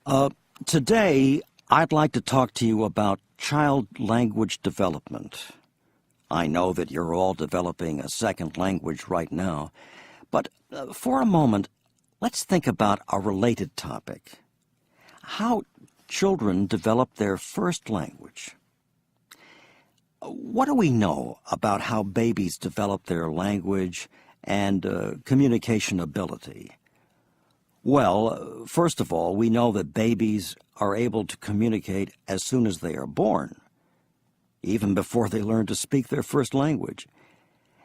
Uh, Today, I'd like to talk to you about child language development. I know that you're all developing a second language right now, but for a moment, let's think about a related topic. How children develop their first language. What do we know about how babies develop their language and communication ability? Well, first of all, we know that babies are able to communicate as soon as they are born, even before they learn to speak their first language.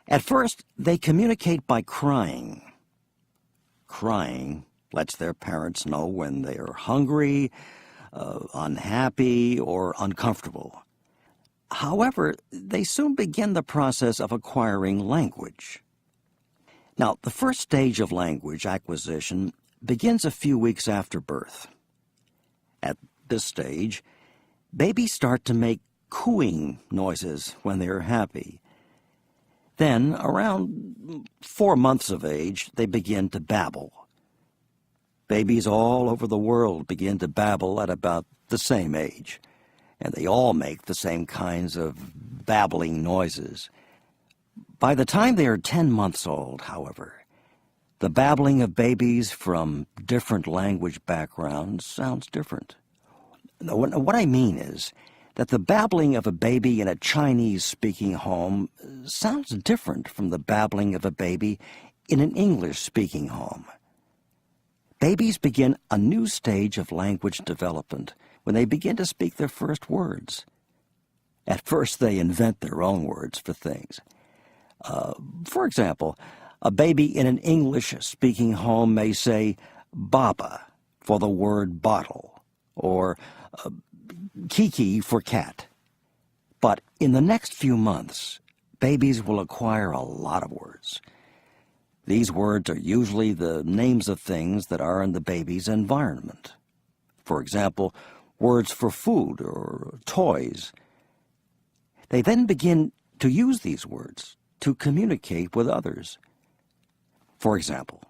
At first, they communicate by crying. Crying lets their parents know when they are hungry, unhappy, or uncomfortable. However, they soon begin the process of acquiring language. Now, the first stage of language acquisition begins a few weeks after birth. At this stage, babies start to make cooing noises when they're happy. Then, around 4 months of age, they begin to babble. Babies all over the world begin to babble at about the same age, and they all make the same kinds of babbling noises. By the time they are 10 months old, however, the babbling of babies from different language backgrounds sounds different. What I mean is that the babbling of a baby in a Chinese-speaking home sounds different from the babbling of a baby in an English-speaking home. Babies begin a new stage of language development when they begin to speak their first words. At first, they invent their own words for things. For example, a baby in an English-speaking home may say "baba" for the word bottle, or "kiki" for cat. But in the next few months, babies will acquire a lot of words. These words are usually the names of things that are in the baby's environment. For example, words for food or toys. They then begin to use these words to communicate with others. For example,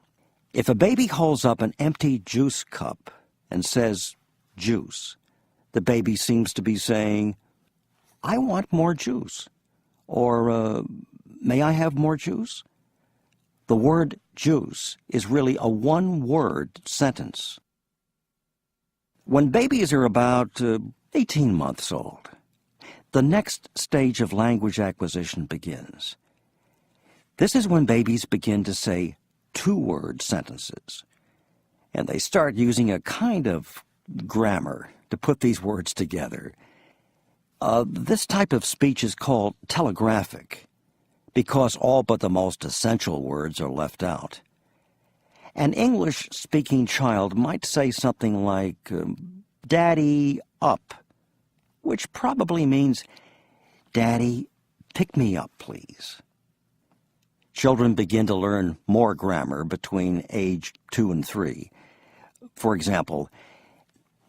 if a baby holds up an empty juice cup and says "juice," the baby seems to be saying, "I want more juice," or "May I have more juice?" The word juice is really a one-word sentence. When babies are about 18 months old, the next stage of language acquisition begins. This is when babies begin to say two-word sentences, and they start using a kind of grammar to put these words together. This type of speech is called telegraphic because all but the most essential words are left out. An English-speaking child might say something like, "Daddy, up," which probably means, "Daddy, pick me up, please." Children begin to learn more grammar between age 2 and 3. For example,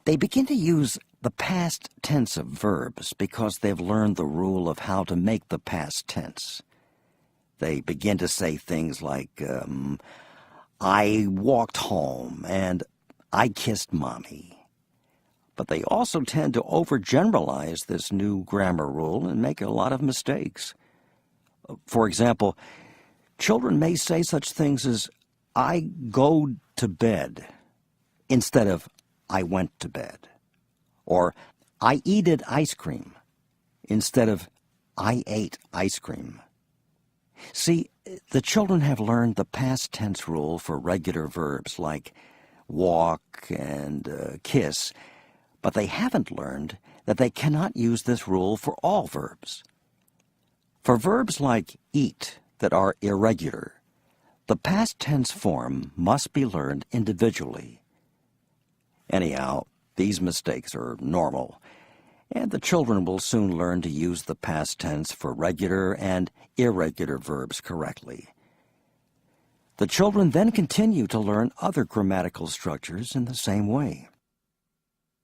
they begin to use the past tense of verbs because they've learned the rule of how to make the past tense. They begin to say things like, "I walked home," and "I kissed Mommy." But they also tend to overgeneralize this new grammar rule and make a lot of mistakes. For example, children may say such things as "I go to bed" instead of "I went to bed," or "I eated ice cream" instead of "I ate ice cream." See, the children have learned the past tense rule for regular verbs like walk and kiss, but they haven't learned that they cannot use this rule for all verbs. For verbs like eat that are irregular, the past tense form must be learned individually. Anyhow, these mistakes are normal, and the children will soon learn to use the past tense for regular and irregular verbs correctly. The children then continue to learn other grammatical structures in the same way.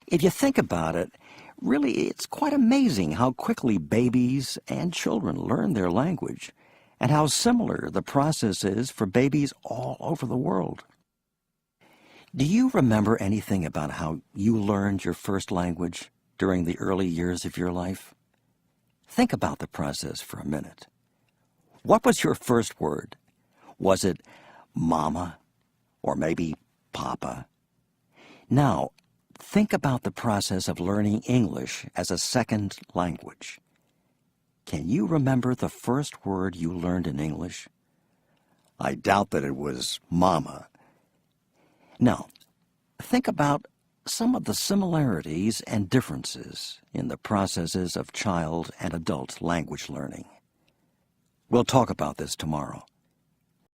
If you think about it, really it's quite amazing how quickly babies and children learn their language, and how similar the process is for babies all over the world. Do you remember anything about how you learned your first language during the early years of your life? Think about the process for a minute. What was your first word? Was it mama or maybe papa? Now, think about the process of learning English as a second language. Can you remember the first word you learned in English? I doubt that it was mama. Now, think about some of the similarities and differences in the processes of child and adult language learning. We'll talk about this tomorrow.